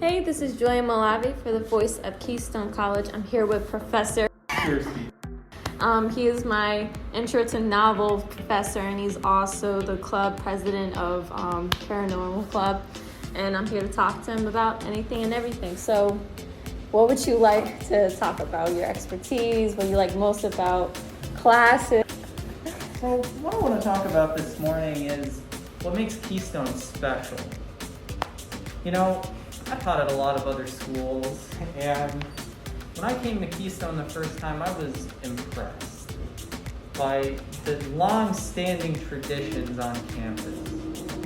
Hey, this is Joy Malave for the voice of Keystone College. I'm here with Professor. He is my intro to novel professor, and he's also the club president of Paranormal Club. And I'm here to talk to him about anything and everything. So, what would you like to talk about? Your expertise, what you like most about classes? So what I want to talk about this morning is what makes Keystone special. You know, I taught at a lot of other schools, and when I came to Keystone the first time, I was impressed by the long-standing traditions on campus.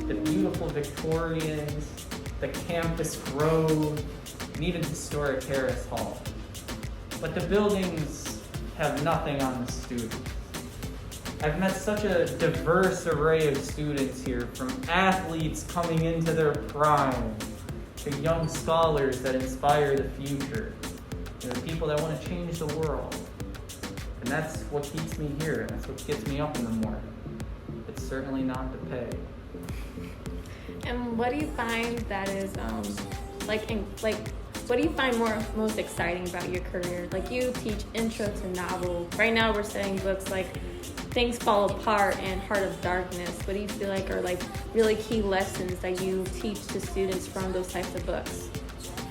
The beautiful Victorians, the campus grove, and even historic Harris Hall. But the buildings have nothing on the students. I've met such a diverse array of students here, from athletes coming into their prime, to young scholars that inspire the future, to the people that want to change the world. And that's what keeps me here, and that's what gets me up in the morning. It's certainly not the pay. And what do you find that is, what do you find most exciting about your career? Like, you teach intro to novel. Right now we're studying books like Things Fall Apart and Heart of Darkness. What do you feel like are like really key lessons that you teach to students from those types of books?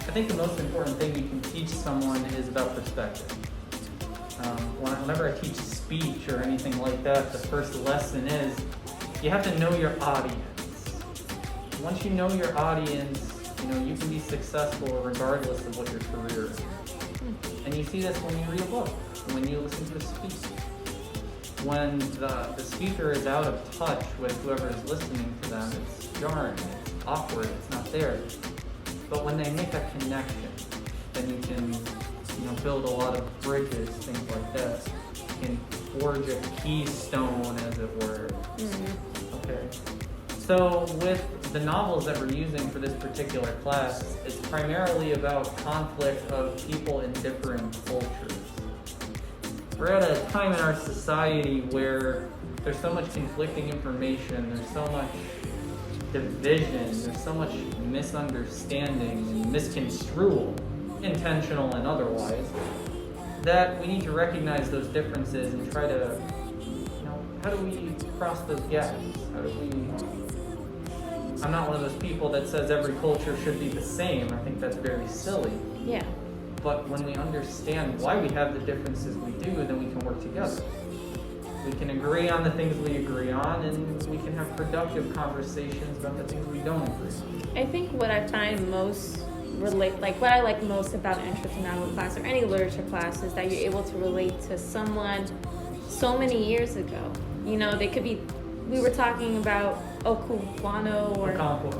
I think the most important thing you can teach someone is about perspective. Whenever I teach speech or anything like that, the first lesson is you have to know your audience. Once you know your audience, you can be successful regardless of what your career is. And you see this when you read a book, when you listen to a speech. When the speaker is out of touch with whoever is listening to them, it's jarring, it's awkward, it's not there. But when they make a connection, then you can build a lot of bridges, things like that. You can forge a keystone, as it were. Mm-hmm. Okay. So with the novels that we're using for this particular class, it's primarily about conflict of people in different cultures. We're at a time in our society where there's so much conflicting information, there's so much division, there's so much misunderstanding and misconstrual, intentional and otherwise, that we need to recognize those differences and try to, how do we cross those gaps? I'm not one of those people that says every culture should be the same. I think that's very silly. Yeah. But when we understand why we have the differences we do, then we can work together. We can agree on the things we agree on, and we can have productive conversations about the things we don't agree on. I think what I find what I like most about an intro to novel class or any literature class is that you're able to relate to someone so many years ago. They could be, we were talking about Okuwano or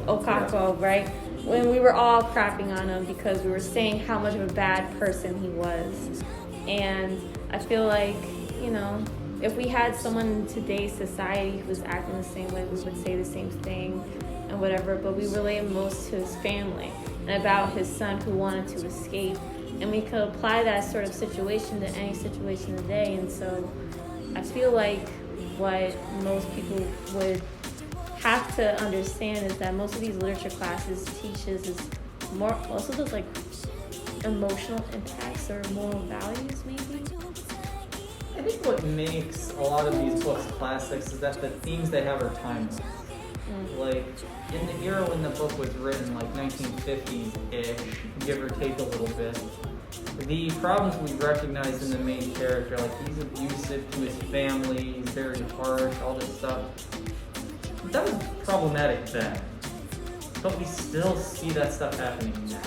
Okako, right? When we were all crapping on him because we were saying how much of a bad person he was. And I feel like, if we had someone in today's society who was acting the same way, we would say the same thing and whatever, but we relate most to his family and about his son who wanted to escape. And we could apply that sort of situation to any situation today. And so I feel like what most people would have to understand is that most of these literature classes teaches is most of those like emotional impacts or moral values, maybe. I think what makes a lot of these books classics is that the themes they have are timeless. Like in the era when the book was written, like 1950s-ish, give or take a little bit, the problems we recognize in the main character, like he's abusive to his family, he's very harsh, all this stuff, that was problematic then. But we still see that stuff happening now.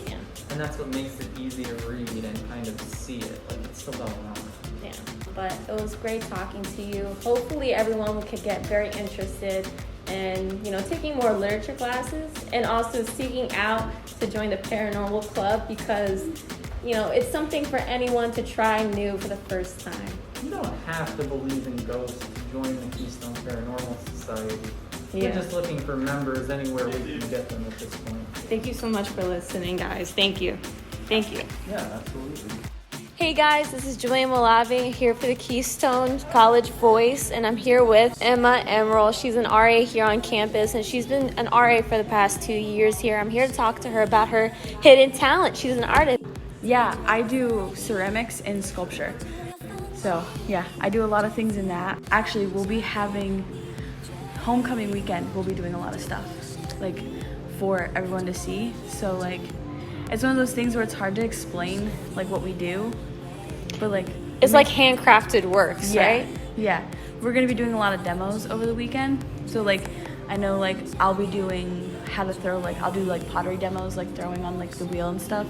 Yeah. And that's what makes it easy to read and kind of see it, like it's still going on. Yeah, but it was great talking to you. Hopefully everyone could get very interested in, taking more literature classes and also seeking out to join the Paranormal Club because, it's something for anyone to try new for the first time. You don't have to believe in ghosts to join the Keystone Paranormal Society. Yeah. We're just looking for members anywhere we can get them at this point. Thank you so much for listening, guys. Thank you. Thank you. Yeah, absolutely. Hey guys, this is Julia Malave here for the Keystone College Voice, and I'm here with Emma Emerald. She's an RA here on campus, and she's been an RA for the past 2 years here. I'm here to talk to her about her hidden talent. She's an artist. Yeah, I do ceramics and sculpture. So yeah, I do a lot of things in that. Actually, we'll be having homecoming weekend. We'll be doing a lot of stuff like for everyone to see. So like, it's one of those things where it's hard to explain like what we do, but like It's like handcrafted works, yeah, right? Yeah, we're gonna be doing a lot of demos over the weekend. So like, I know like I'll be doing how to throw, like I'll do like pottery demos, like throwing on like the wheel and stuff,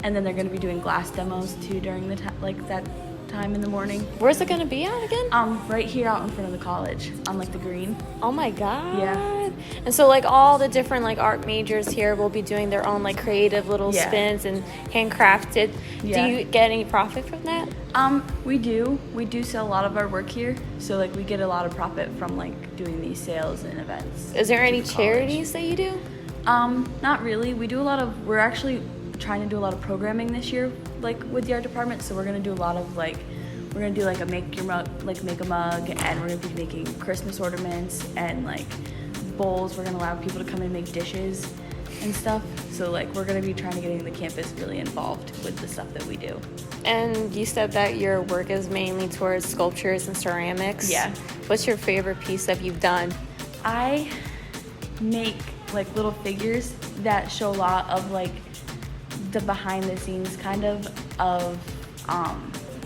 and then they're gonna be doing glass demos too during the like that time in the morning. Where's it gonna be at again? Right here out in front of the college on like the green. Oh my god. Yeah. And so like all the different like art majors here will be doing their own like creative little Yeah. spins and handcrafted. Yeah. Do you get any profit from that? We do sell a lot of our work here, so like we get a lot of profit from like doing these sales and events. Is there through any the college. charities that you do? Not really. We're actually trying to do a lot of programming this year, like with the art department. So we're gonna do a lot of like, we're gonna do like a make a mug, and we're gonna be making Christmas ornaments and like bowls. We're gonna allow people to come and make dishes and stuff. So like, we're gonna be trying to get the campus really involved with the stuff that we do. And you said that your work is mainly towards sculptures and ceramics. Yeah. What's your favorite piece that you've done? I make like little figures that show a lot of like the behind the scenes kind of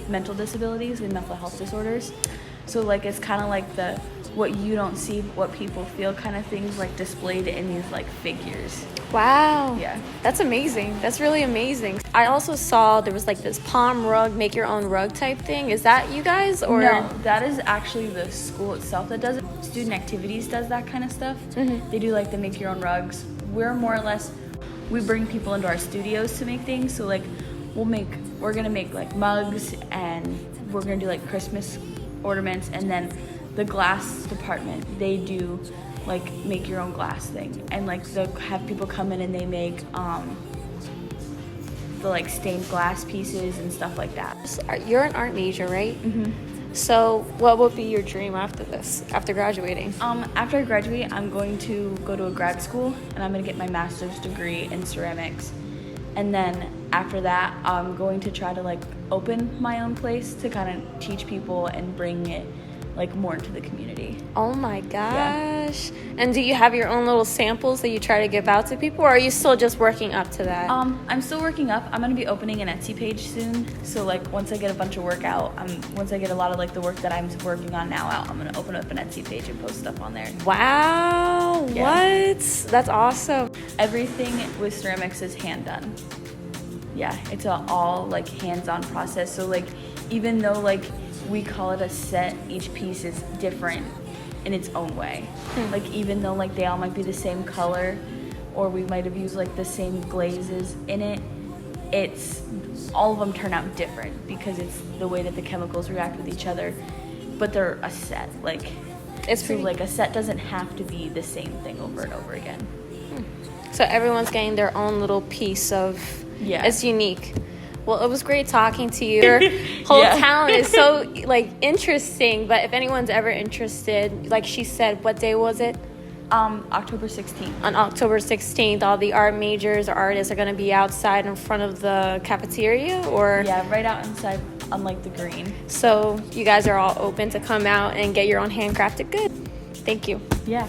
mental disabilities and mental health disorders. So like it's kind of like the what you don't see, what people feel kind of things, like displayed in these like figures. Wow. Yeah. That's amazing. That's really amazing. I also saw there was like this palm rug, make your own rug type thing. Is that you guys or? No, that is actually the school itself that does it. Student Activities does that kind of stuff. Mm-hmm. They do like the make your own rugs. We're more or less, we bring people into our studios to make things. So like we're gonna make like mugs, and we're gonna do like Christmas ornaments, and then the glass department, they do like make your own glass thing, and like they'll have people come in and they make the like stained glass pieces and stuff like that. You're an art major, right? Mm-hmm. So what would be your dream after this, after graduating? After I graduate, I'm going to go to a grad school, and I'm going to get my master's degree in ceramics. And then after that, I'm going to try to like open my own place to kind of teach people and bring it like more into the community. Oh my gosh. And do you have your own little samples that you try to give out to people, or are you still just working up to that? I'm still working up. I'm going to be opening an Etsy page soon. So like once I get a bunch of work out, once I get a lot of like the work that I'm working on now out, I'm going to open up an Etsy page and post stuff on there. Wow. Yeah. What? That's awesome. Everything with ceramics is hand done. Yeah, it's a all like hands-on process. So like even though like we call it a set, each piece is different in its own way. Like even though like they all might be the same color, or we might have used like the same glazes in it, it's all of them turn out different because it's the way that the chemicals react with each other. But they're a set. Like It's so pretty. like a set doesn't have to be the same thing over and over again. So everyone's getting their own little piece of. Yeah. It's unique. Well, it was great talking to you. Your whole Yeah. talent is so like interesting. But if anyone's ever interested, like she said, what day was it? October 16th. On October 16th, all the art majors or artists are going to be outside in front of the cafeteria, or Yeah, right out inside on like the green. so you guys are all open to come out and get your own handcrafted good. Thank you. Yeah.